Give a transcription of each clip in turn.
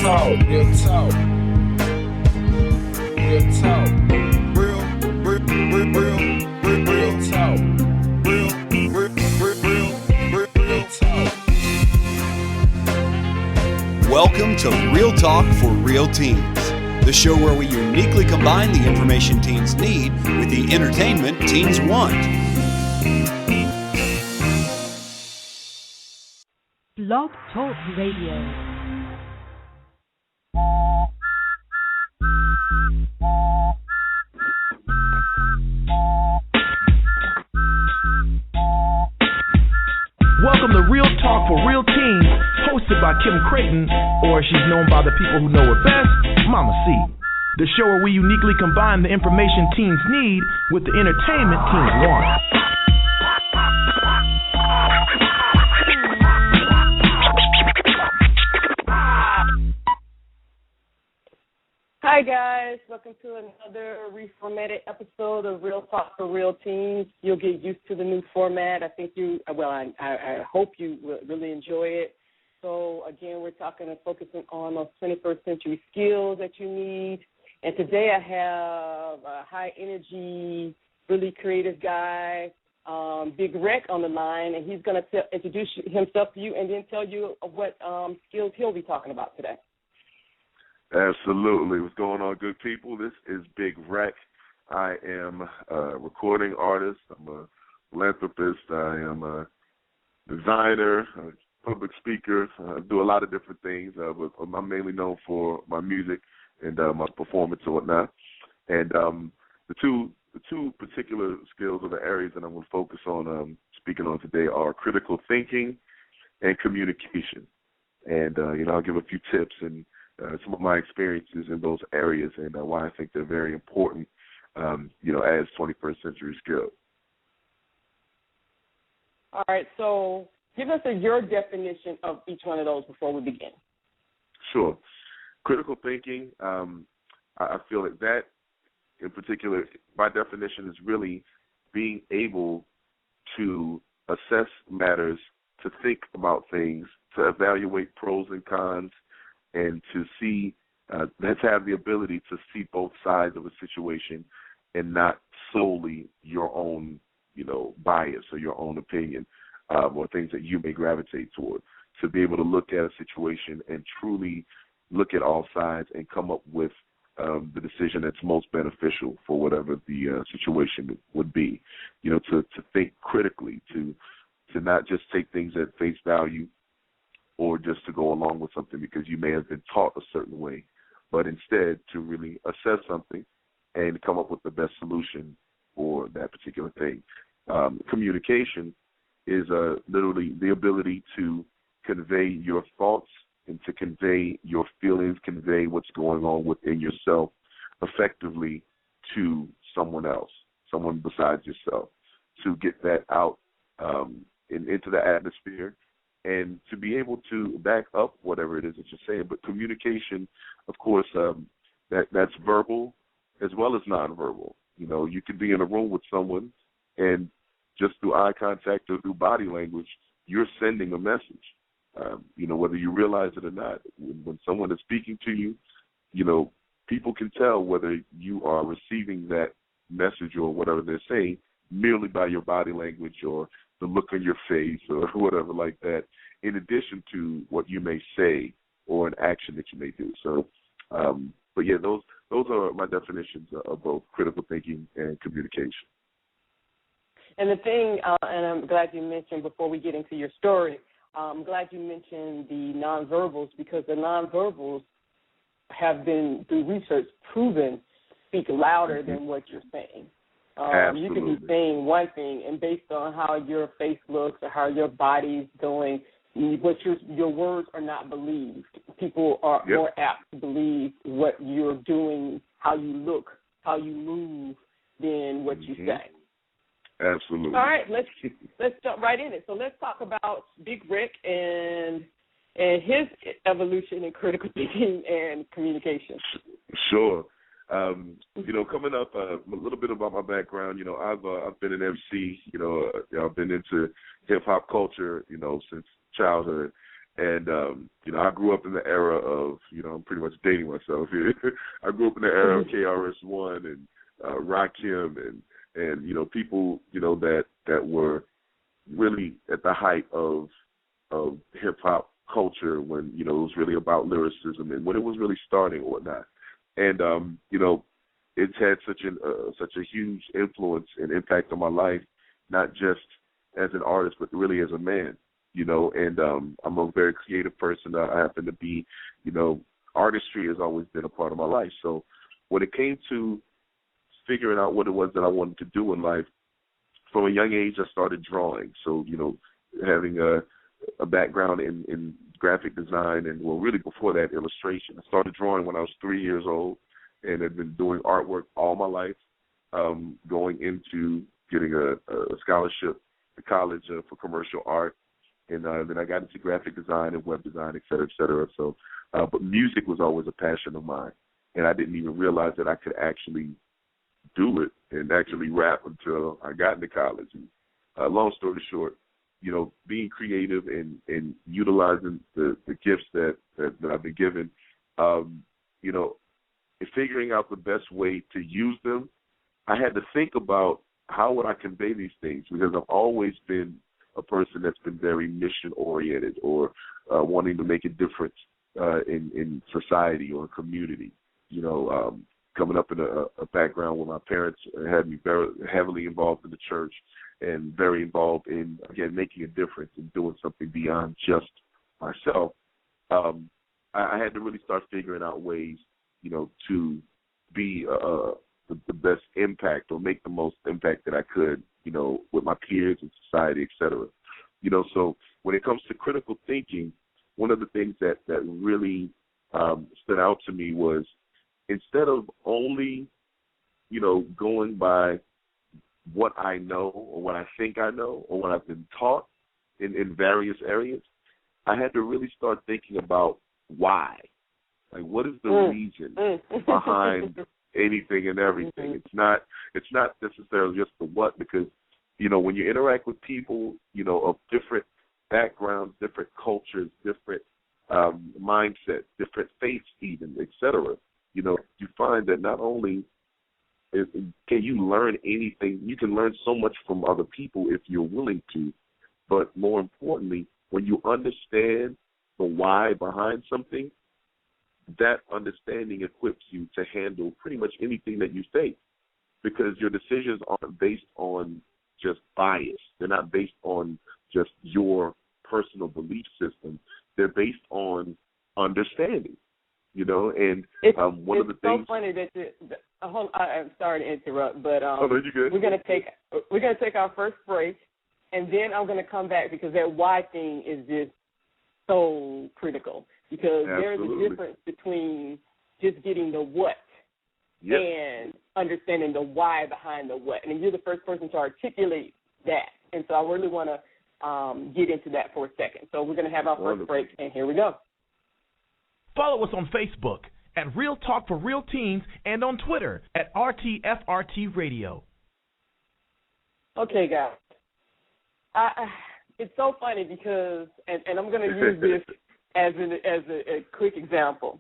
talk, real talk, real talk, real talk, real talk. Welcome to Real Talk for Real Teens, the show where we uniquely combine the information teens need with the entertainment teens want. Blog Talk Radio. Welcome to Real Talk for Real Teens, hosted by Kim Creighton, or she's known by the people who know her best, Mama C. The show where we uniquely combine the information teens need with the entertainment teens want. Hi guys, welcome to another reformatted episode of Real Talk for Real Teens. You'll get used to the new format. I think I hope you will really enjoy it. So again, we're talking and focusing on those 21st century skills that you need. And today I have a high energy, really creative guy, BIGREC on the line, and he's going to introduce himself to you and then tell you what skills he'll be talking about today. Absolutely. What's going on, good people? This is BIGREC. I am a recording artist. I'm a philanthropist. I am a designer, a public speaker. I do a lot of different things, but I'm mainly known for my music and my performance and whatnot. And the two particular skills or the areas that I'm going to focus on speaking on today are critical thinking and communication. And, I'll give a few tips and some of my experiences in those areas and why I think they're very important, as 21st century skills. All right, so give us your definition of each one of those before we begin. Sure. Critical thinking, I feel that in particular, by definition, is really being able to assess matters, to think about things, to evaluate pros and cons, and to see, let's have the ability to see both sides of a situation and not solely your own, bias or your own opinion or things that you may gravitate toward. To be able to look at a situation and truly look at all sides and come up with the decision that's most beneficial for whatever the situation would be. To think critically, to not just take things at face value, or just to go along with something because you may have been taught a certain way, but instead to really assess something and come up with the best solution for that particular thing. Communication is literally the ability to convey your thoughts and to convey your feelings, convey what's going on within yourself effectively to someone else, someone besides yourself, to get that out into the atmosphere, and to be able to back up whatever it is that you're saying. But communication, of course, that's verbal as well as nonverbal. You could be in a room with someone and just through eye contact or through body language, you're sending a message. Whether you realize it or not, when someone is speaking to you, people can tell whether you are receiving that message or whatever they're saying merely by your body language or the look on your face or whatever like that, in addition to what you may say or an action that you may do. So, those are my definitions of both critical thinking and communication. And the thing, and I'm glad you mentioned before we get into your story, I'm glad you mentioned the nonverbals because the nonverbals have been, through research, proven speak louder than what you're saying. You can be saying one thing, and based on how your face looks or how your body's doing, what your words are not believed. People are more apt to believe what you're doing, how you look, how you move, than what you say. Absolutely. All right, let's jump right in it. So let's talk about BIGREC and his evolution in critical thinking and communication. Sure. Coming up, a little bit about my background. I've been an MC. I've been into hip hop culture, since childhood, And, I grew up in the era of, I'm pretty much dating myself here. I grew up in the era of KRS-One and Rakim and people, that were really at the height of hip-hop culture when, it was really about lyricism and when it was really starting or whatnot. And, it's had such a huge influence and impact on my life, not just as an artist, but really as a man, and I'm a very creative person. I happen to be, artistry has always been a part of my life. So when it came to figuring out what it was that I wanted to do in life, from a young age, I started drawing. So, having a background in graphic design and, well, really before that, illustration. I started drawing when I was 3 years old and had been doing artwork all my life, going into getting a scholarship to college for commercial art. And then I got into graphic design and web design, et cetera, et cetera. So, but music was always a passion of mine. And I didn't even realize that I could actually do it and actually rap until I got into college. And, long story short, being creative and utilizing the gifts that I've been given, and figuring out the best way to use them, I had to think about how would I convey these things, because I've always been a person that's been very mission-oriented or wanting to make a difference in society or community. Coming up in a background where my parents had me very heavily involved in the church and very involved in, again, making a difference and doing something beyond just myself, I had to really start figuring out ways, to be the best impact or make the most impact that I could, with my peers and society, et cetera. So when it comes to critical thinking, one of the things that really stood out to me was, instead of only, going by what I know or what I think I know or what I've been taught in various areas, I had to really start thinking about why. Like, what is the reason behind anything and everything? It's not necessarily just the what, because, when you interact with people, of different backgrounds, different cultures, different mindsets, different faiths even, et cetera, you find that not only can you learn anything, you can learn so much from other people if you're willing to, but more importantly, when you understand the why behind something, that understanding equips you to handle pretty much anything that you face, because your decisions aren't based on just bias. They're not based on just your personal belief system. They're based on understanding, and one of the things. It's so funny that I'm sorry to interrupt, but no, you're good. we're gonna take our first break, and then I'm gonna come back, because that why thing is just so critical. Because there's a difference between just getting the what and understanding the why behind the what. And you're the first person to articulate that. And so I really want to get into that for a second. So we're going to have our first break, and here we go. Follow us on Facebook at Real Talk for Real Teens and on Twitter at RTFRT Radio. Okay, guys. It's so funny because, and I'm going to use this as a quick example.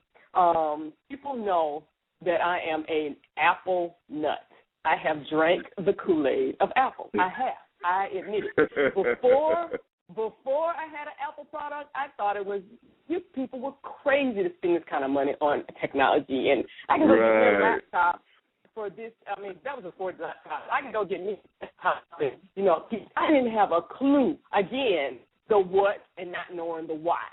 People know that I am an apple nut. I have drank the Kool-Aid of apple. I have. I admit it. Before I had an Apple product, I thought it was, you people were crazy to spend this kind of money on technology. And I can go get me a laptop for this. I mean, that was a $40 laptop. I can go get me a laptop. I didn't have a clue, again, the what and not knowing the why.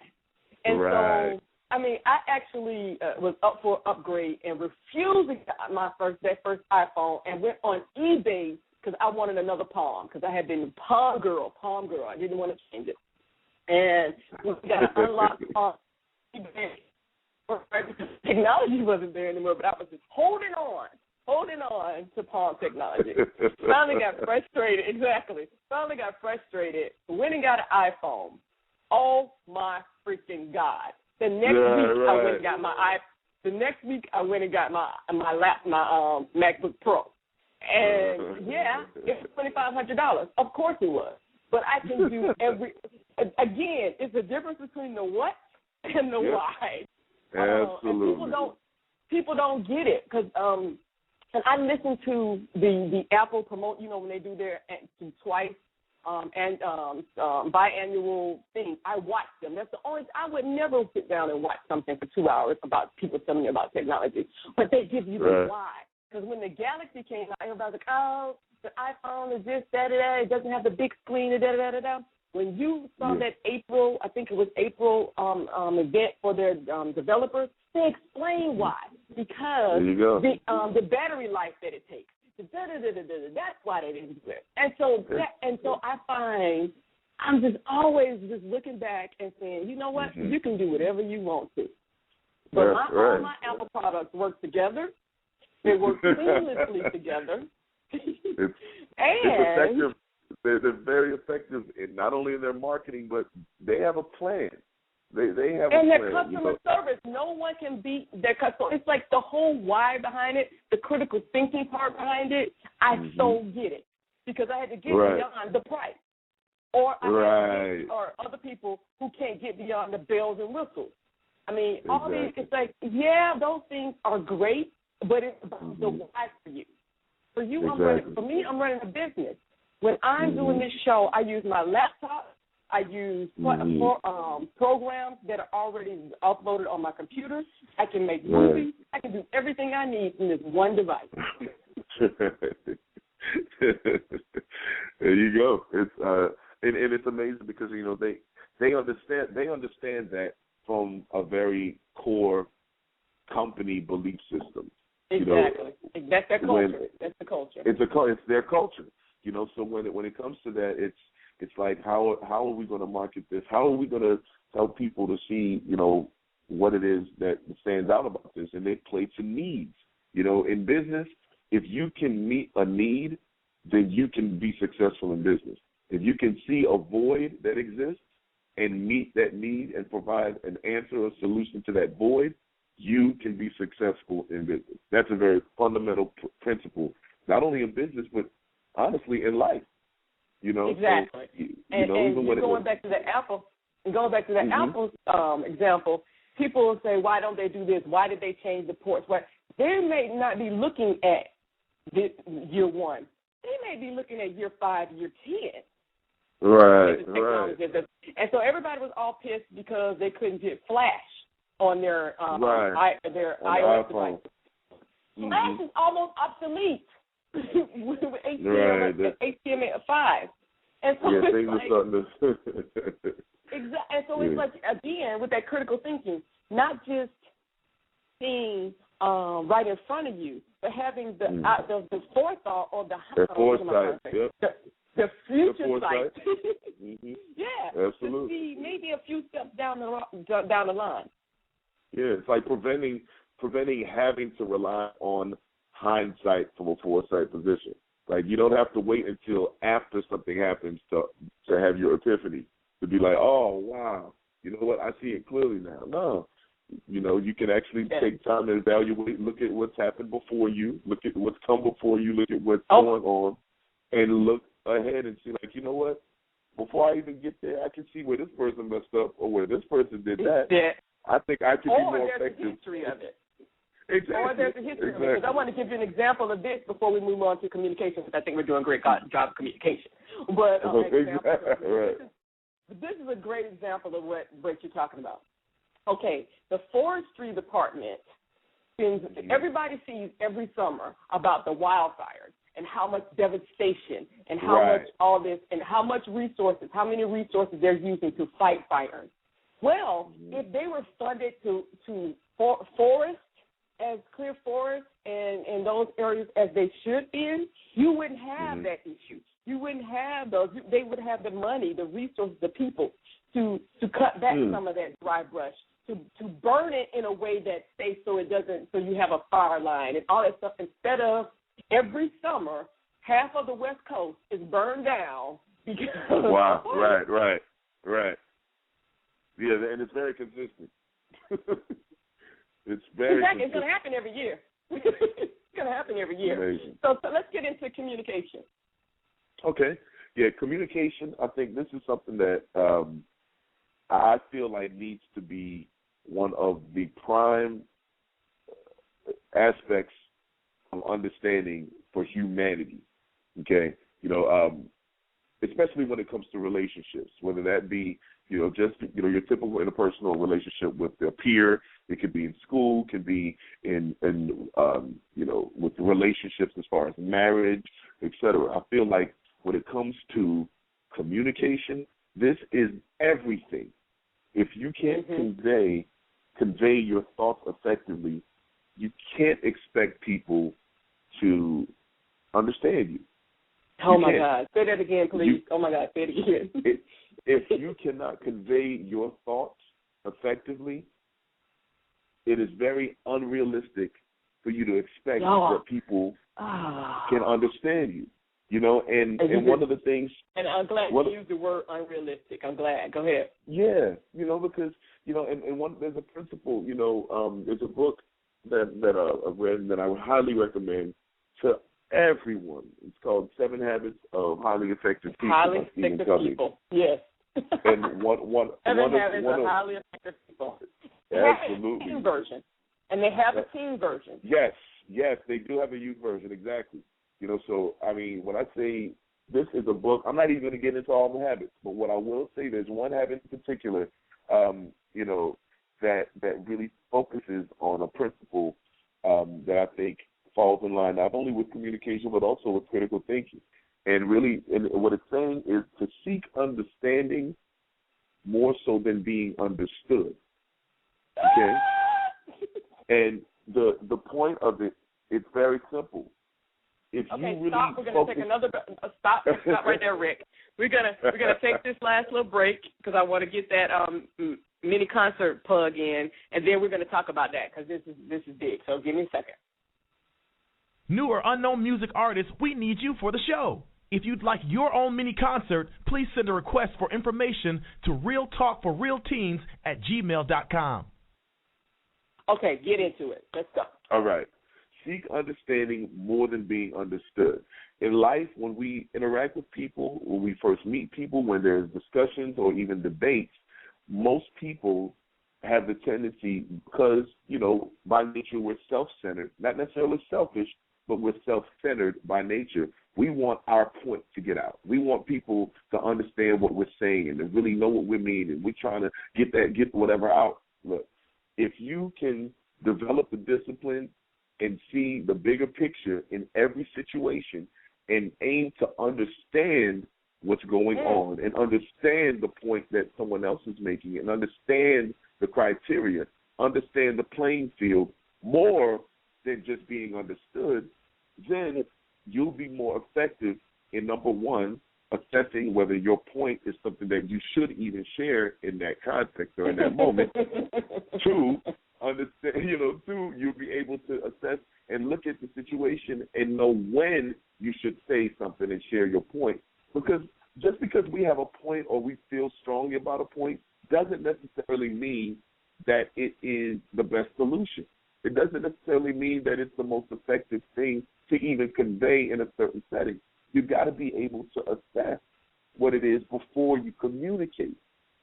And so, I mean, I actually was up for upgrade and refused to get that first iPhone and went on eBay because I wanted another Palm, because I had been Palm girl. I didn't want to change it. And we got to unlock Palm eBay. Technology wasn't there anymore, but I was just holding on to Palm technology. Finally got frustrated. Went and got an iPhone. Oh my freaking God! The next week I went and got my The next week I went and got my MacBook Pro, and it was $2,500. Of course it was. but I can do again, it's the difference between the what and the why. Absolutely. And people don't get it because and I listen to the Apple promote, when they do their twice and biannual thing. I watch them. That's the only. I would never sit down and watch something for 2 hours about people telling me about technology, but they give you the why. Because when the Galaxy came out, everybody was like, "Oh, the iPhone is this, that, it doesn't have the big screen, da da da da." When you saw that April, I think it was April event for their developers, they explain why. Because the battery life that it takes. That's why they didn't do it. And so I find I'm just always just looking back and saying, you know what, you can do whatever you want to. But all my Apple products work together. They work seamlessly together. It's effective. They're very effective, not only in their marketing, but they have a plan. They have and a plan. And their customer service, no one can beat their customer. It's like the whole why behind it, the critical thinking part behind it. I so get it because I had to get beyond the price, or or other people who can't get beyond the bells and whistles. I mean, all these. It's like, those things are great, but it's about the why for you. For you, I'm running a business. When I'm doing this show, I use my laptop. I use programs that are already uploaded on my computer. I can make movies. I can do everything I need from this one device. There you go. It's and it's amazing because they understand that from a very core company belief system. Exactly. That's their culture. That's the culture. It's their culture. So when it comes to that, it's like how are we going to market this? How are we going to help people to see what it is that stands out about this? And they play to needs. In business, if you can meet a need, then you can be successful in business. If you can see a void that exists and meet that need and provide an answer or solution to that void, you can be successful in business. That's a very fundamental principle, not only in business but honestly in life. Exactly. So, going back to the Apple example, people will say, why don't they do this? Why did they change the ports? They may not be looking at year 1. They may be looking at year 5, year 10. Right. And so everybody was all pissed because they couldn't get Flash on their iOS device. Flash is almost obsolete with HTML5. And so things are starting to exactly. And so it's like, again, with that critical thinking, not just seeing right in front of you, but having the forethought or the foresight, the future sight. Absolutely. To see maybe a few steps down the line. Yeah, it's like preventing having to rely on hindsight from a foresight position. Like, you don't have to wait until after something happens to have your epiphany, to be like, oh, wow, you know what, I see it clearly now. No, you can actually take time to evaluate, look at what's happened before you, look at what's come before you, look at what's going on, and look ahead and see, like, you know what, before I even get there, I can see where this person messed up or where this person did that. I think I could be more effective. Or there's a history of it. Exactly. Or there's a history of it. Because I want to give you an example of this before we move on to communication, because I think we're doing a great job of communication. But this is a great example of what you're talking about. Okay, the forestry department, everybody sees every summer about the wildfires and how much devastation and how much all this and how many resources they're using to fight fires. Well, if they were funded to forest, as clear forests and those areas as they should be, you wouldn't have that issue. You wouldn't have those. They would have the money, the resources, the people to cut back some of that dry brush, to burn it in a way that's safe so you have a fire line and all that stuff, instead of every summer half of the West Coast is burned down because Right. Yeah, and it's very consistent. It's very consistent. It's going to happen every year. It's going to happen every year. Amazing. So let's get into communication. Okay. Yeah, communication, I think this is something that I feel like needs to be one of the prime aspects of understanding for humanity, okay? Especially when it comes to relationships, whether that be, just, your typical interpersonal relationship with a peer. It could be in school, could be in with relationships as far as marriage, et cetera. I feel like when it comes to communication, this is everything. If you can't convey your thoughts effectively, you can't expect people to understand you. Oh, my God. Say that again, please. Oh, my God. Say it again. If you cannot convey your thoughts effectively, it is very unrealistic for you to expect that people can understand you. And one of the things... And I'm glad you used the word unrealistic. I'm glad. Go ahead. Yeah, because, there's a principle, there's a book that I've read that I would highly recommend to everyone. It's called 7 Habits of Highly Effective People. Highly effective people, yes. And 7 Habits of Highly Effective People. They absolutely. Have a teen version. And they have a teen version. Yes, they do have a youth version, exactly. So, when I say this is a book, I'm not even going to get into all the habits, but what I will say, there's one habit in particular, that really focuses on a principle that I think falls in line not only with communication but also with critical thinking. And what it's saying is to seek understanding more so than being understood. Okay? And the point of it, it's very simple. If you really stop. We're going to take another stop right there, Rick. We're gonna take this last little break because I want to get that mini concert plug in, and then we're going to talk about that because this is big. So give me a second. New or unknown music artists, we need you for the show. If you'd like your own mini concert, please send a request for information to realtalkforrealteens@gmail.com. Okay, get into it. Let's go. All right. Seek understanding more than being understood. In life, when we interact with people, when we first meet people, when there's discussions or even debates, most people have the tendency, because, by nature we're self-centered, not necessarily selfish, but we're self-centered by nature. We want our point to get out. We want people to understand what we're saying and to really know what we mean, and we're trying to get whatever out. Look, if you can develop the discipline and see the bigger picture in every situation and aim to understand what's going on and understand the point that someone else is making and understand the criteria, understand the playing field more than just being understood, then you'll be more effective in, number one, assessing whether your point is something that you should even share in that context or in that moment. Two, you'll be able to assess and look at the situation and know when you should say something and share your point. Because just because we have a point or we feel strongly about a point doesn't necessarily mean that it is the best solution. It doesn't necessarily mean that it's the most effective thing to even convey in a certain setting. You've got to be able to assess what it is before you communicate.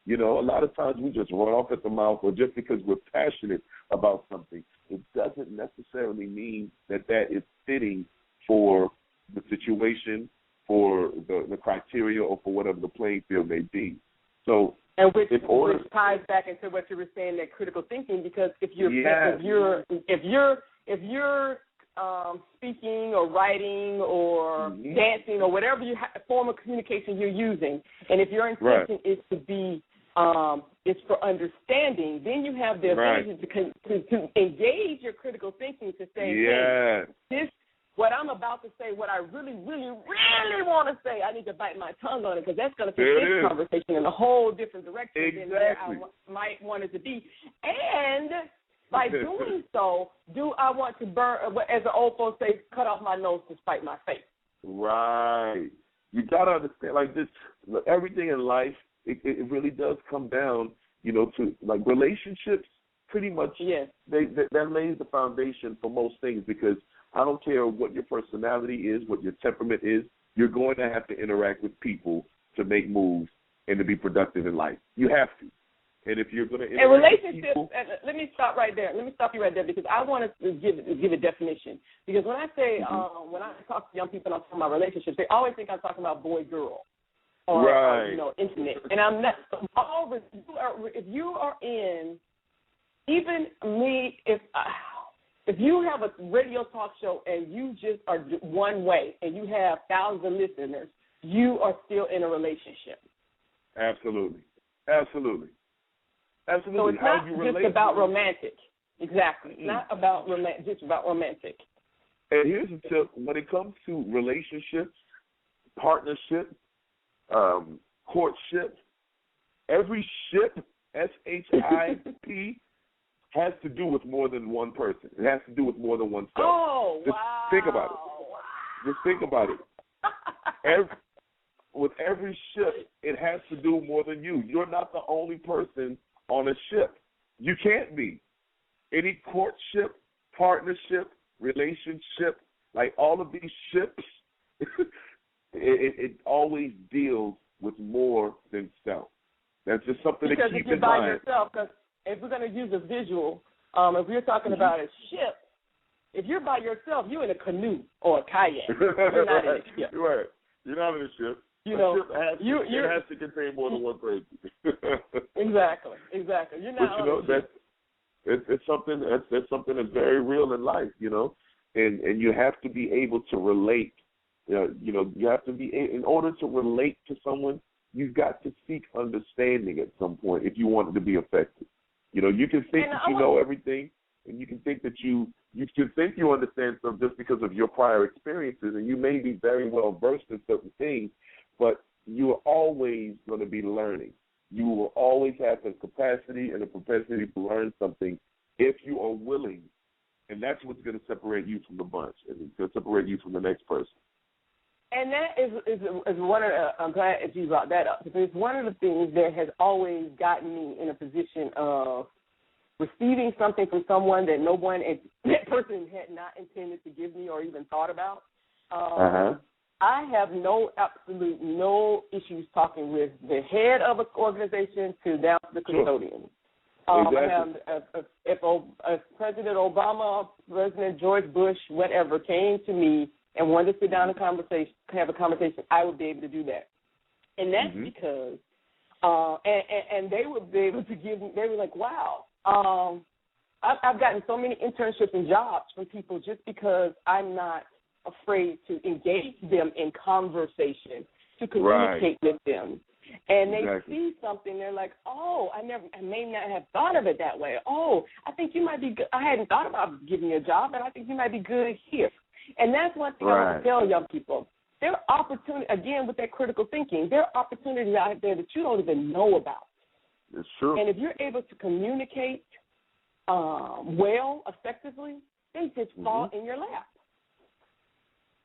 A lot of times we just run off at the mouth, or just because we're passionate about something, it doesn't necessarily mean that is fitting for the situation, for the criteria, or for whatever the playing field may be. So, which ties back into what you were saying, that critical thinking, because if you're speaking or writing or dancing or whatever form of communication you're using, and if your intention is to be is for understanding, then you have the ability to engage your critical thinking to say, hey, what I'm about to say, what I really, really, really want to say, I need to bite my tongue on it, because that's going to take this conversation in a whole different direction than where I might want it to be. And by doing so, do I want to burn, as the old folks say, cut off my nose to spite my face? Right. You got to understand, like this, everything in life, it really does come down, to like relationships. Pretty much, that lays the foundation for most things, because I don't care what your personality is, what your temperament is. you're going to have to interact with people to make moves and to be productive in life. You have to. And if you're going to interact with people, let me stop right there. Let me stop you right there because I want to give a definition. Because when I say when I talk to young people and I'm talking about relationships, they always think I'm talking about boy girl or intimate. And I'm not. If you are in, even me, if you have a radio talk show and you just are one way and you have thousands of listeners, you are still in a relationship. Absolutely. So it's not just about romantic. Exactly. It's not about just about romantic. And here's the tip. When it comes to relationships, partnership, courtship, every ship, SHIP, has to do with more than one person. It has to do with more than oneself. Oh, Just think about it. Just think about it. With every ship, it has to do more than you. You're not the only person on a ship. You can't be. Any courtship, partnership, relationship, like all of these ships, it always deals with more than self. That's just something to keep in mind. Because if you're by yourself, because if we're going to use a visual, if we're talking about a ship, if you're by yourself, you're in a canoe or a kayak. You're not in a ship. Right. You're not in a ship. You know, it has to contain more than one person. Exactly. You're not. But it's something that's very real in life, and you have to be able to relate. You have to be, in order to relate to someone, you've got to seek understanding at some point if you want it to be effective. You can think that you know everything, and you can think that you can think you understand stuff just because of your prior experiences, and you may be very well versed in certain things. But you are always going to be learning. You will always have the capacity and the propensity to learn something if you are willing. And that's what's going to separate you from the bunch. And it's going to separate you from the next person. And that is one of the, I'm glad that you brought that up, because it's one of the things that has always gotten me in a position of receiving something from someone that that person had not intended to give me or even thought about. I have no issues talking with the head of an organization to down to the custodian. Exactly. If President Obama, President George Bush, whatever, came to me and wanted to sit down and have a conversation, I would be able to do that. And that's because, and they would be able to give me, they were like, wow, I've gotten so many internships and jobs from people just because I'm not afraid to engage them in conversation, to communicate with them. And they see something, they're like, oh, I may not have thought of it that way. Oh, I think you might be good. I hadn't thought about giving you a job, and I think you might be good here. And that's one thing I want to tell young people. There are opportunities, again, with that critical thinking, there are opportunities out there that you don't even know about. It's true. And if you're able to communicate well, effectively, they just fall in your lap.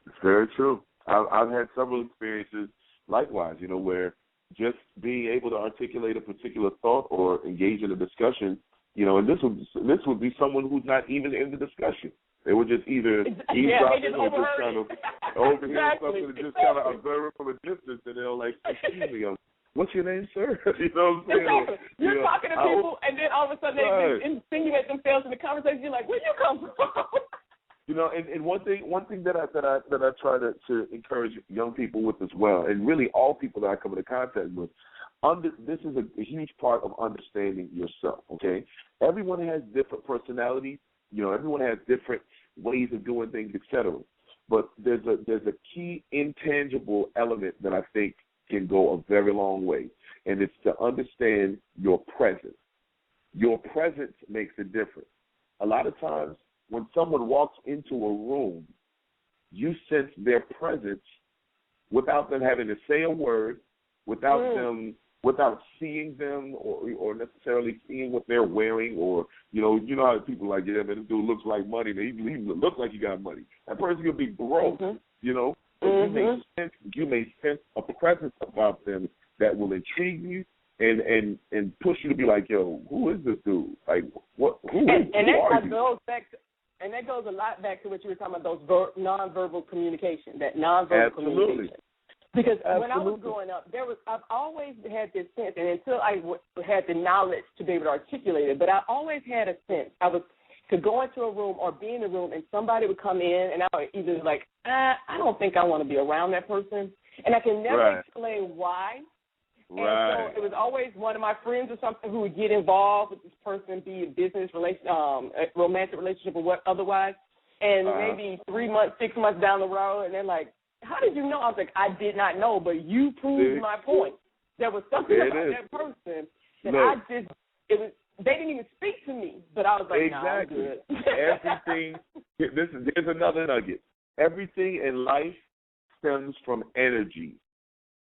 It's very true. I've had several experiences likewise, where just being able to articulate a particular thought or engage in a discussion, and this would be someone who's not even in the discussion. They would just either eavesdropping or just kind of overhear something and just kind of observe it from a distance, and they'll like, excuse me, what's your name, sir? You know what I'm saying? Exactly. You're talking to people, and then all of a sudden they insinuate themselves in the conversation. You're like, where you come from? And one thing that I try to encourage young people with as well, and really all people that I come into contact with, this is a huge part of understanding yourself. Okay, everyone has different personalities. Everyone has different ways of doing things, etc. But there's a key intangible element that I think can go a very long way, and it's to understand your presence. Your presence makes a difference. A lot of times, when someone walks into a room, you sense their presence without them having to say a word, without seeing them or necessarily seeing what they're wearing, or you know how people are like, yeah, man, this dude looks like money. He looks like he got money. That person could be broke, But you may sense a presence about them that will intrigue you and push you to be like, yo, who is this dude? Like, what? Who is? And that goes back to. And that goes a lot back to what you were talking about, those nonverbal communication, that nonverbal communication. Because when I was growing up, I've always had this sense, and until I had the knowledge to be able to articulate it, but I always had a sense. I was to go into a room or be in a room, and somebody would come in, and I would either like, I don't think I want to be around that person, and I can never explain why. And so it was always one of my friends or something who would get involved with this person, be a business relation, a romantic relationship or what otherwise, and maybe 3 months, 6 months down the road, and they're like, how did you know? I was like, I did not know, but you proved my point. There was something about that person that they didn't even speak to me, but I was like, nah, I'm good. Everything, there's another nugget. Everything in life stems from energy.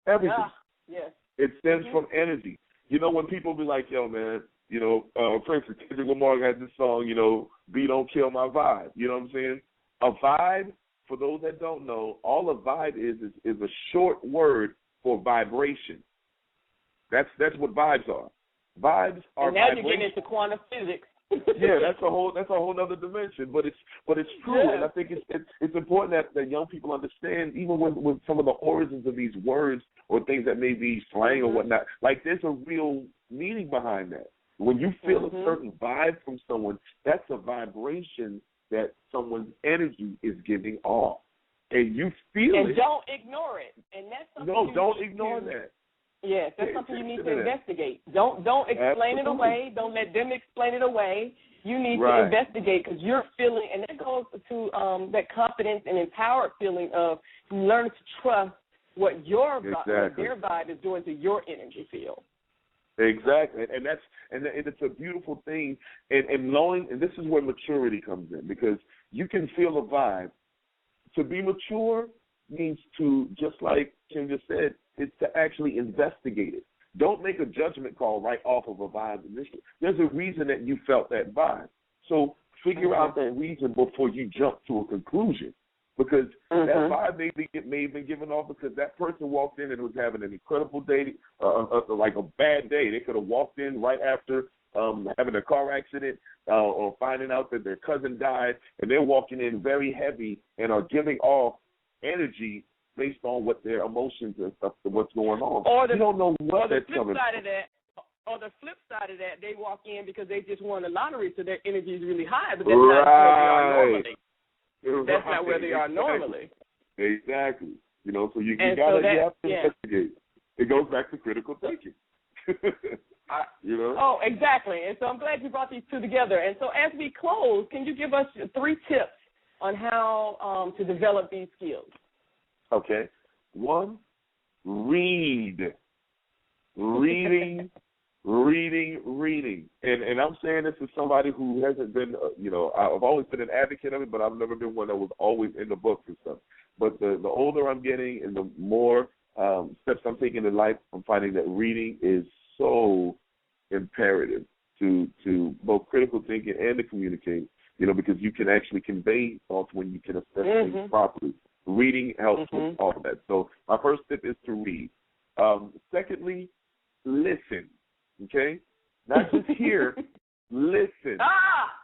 Everything. Yes. It stems from energy. You know, when people be like, yo, man, you know, for instance, Kendrick Lamar has this song, you know, B Don't Kill My Vibe. You know what I'm saying? A vibe, for those that don't know, all a vibe is a short word for vibration. That's what vibes are. Vibes are and now vibration. You're getting into quantum physics. Yeah, that's a whole other dimension, but it's true, and I think it's important that young people understand, even with some of the origins of these words or things that may be slang or whatnot. Like, there's a real meaning behind that. When you feel a certain vibe from someone, that's a vibration that someone's energy is giving off, and you feel it. And don't ignore it. And that's something don't ignore that. Yes, that's something you need to investigate. Don't explain it away. Don't let them explain it away. You need to investigate, because you're feeling, and that goes to that confidence and empowered feeling of learning to trust what their vibe is doing to your energy field. Exactly, and it's a beautiful thing, and knowing, and this is where maturity comes in, because you can feel a vibe. To be mature means to, just like Kim just said, it's to actually investigate it. Don't make a judgment call right off of a vibe initially. There's a reason that you felt that vibe. So figure out that reason before you jump to a conclusion, because that vibe may have been given off because that person walked in and was having an incredible day, like a bad day. They could have walked in right after having a car accident or finding out that their cousin died, and they're walking in very heavy and are giving off energy based on what their emotions and stuff, what's going on. You don't know what that's coming from. Or the flip side of that, they walk in because they just won the lottery, so their energy is really high, but that's not where they are normally. That's not where they are normally. Exactly. You know, so you have to investigate. It goes back to critical thinking. You know? Oh, exactly. And so I'm glad you brought these two together. And so as we close, can you give us 3 tips on how to develop these skills? Okay. 1, read. Reading. And I'm saying this as somebody who hasn't been, I've always been an advocate of it, but I've never been one that was always in the books and stuff. But the older I'm getting and the more steps I'm taking in life, I'm finding that reading is so imperative to both critical thinking and to communicate, because you can actually convey thoughts when you can assess things properly. Reading helps with all of that. So my first tip is to read. Secondly, listen, okay? Not just hear, listen,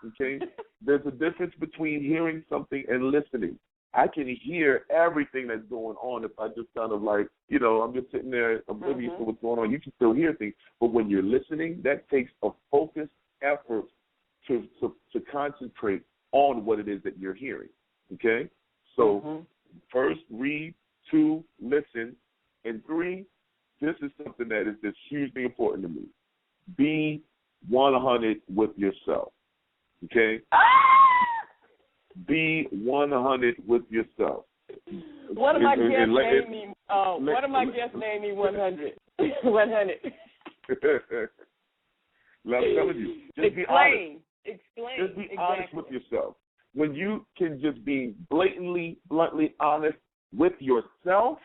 okay? There's a difference between hearing something and listening. I can hear everything that's going on if I just kind of like, I'm just sitting there oblivious to what's going on. You can still hear things. But when you're listening, that takes a focused effort to concentrate on what it is that you're hearing, okay? So first, read. 2, listen. And 3, this is something that is just hugely important to me. Be 100 with yourself, okay? Be 100 with yourself. One of my guests named me 100. 100. I'm telling you, just be honest. Just be honest with yourself. When you can just be bluntly honest with yourself,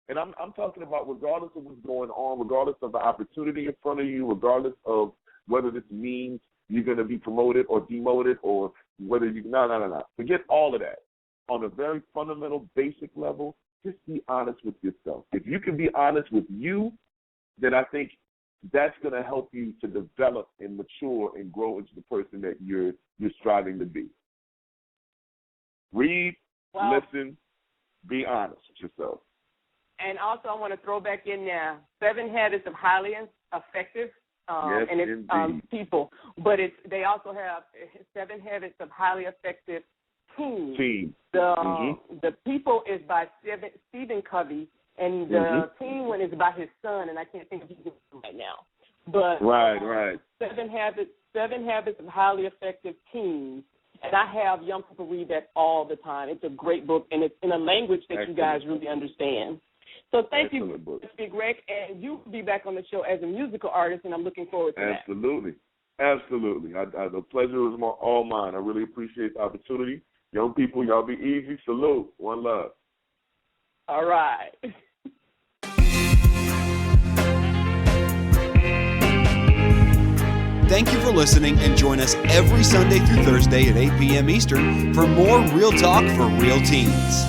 and I'm talking about regardless of what's going on, regardless of the opportunity in front of you, regardless of whether this means you're going to be promoted or demoted or whether you – no. Forget all of that. On a very fundamental, basic level, just be honest with yourself. If you can be honest with you, then I think that's going to help you to develop and mature and grow into the person that you're striving to be. Read, Well, listen, be honest with yourself. and also, I want to throw back in there 7 Habits of Highly Effective Yes, and it's indeed. people, but they also have 7 Habits of Highly Effective Teams. The people is by Stephen Covey, and the team one is by his son, and I can't think of his name right now. But Right. 7 Habits of Highly Effective Teams. And I have young people read that all the time. It's a great book, and it's in a language that you guys really understand. So thank you, Big Rec, and you'll be back on the show as a musical artist, and I'm looking forward to that. Absolutely. The pleasure was all mine. I really appreciate the opportunity. Young people, y'all be easy. Salute. One love. All right. Thank you for listening, and join us every Sunday through Thursday at 8 p.m. Eastern for more Real Talk for Real Teens.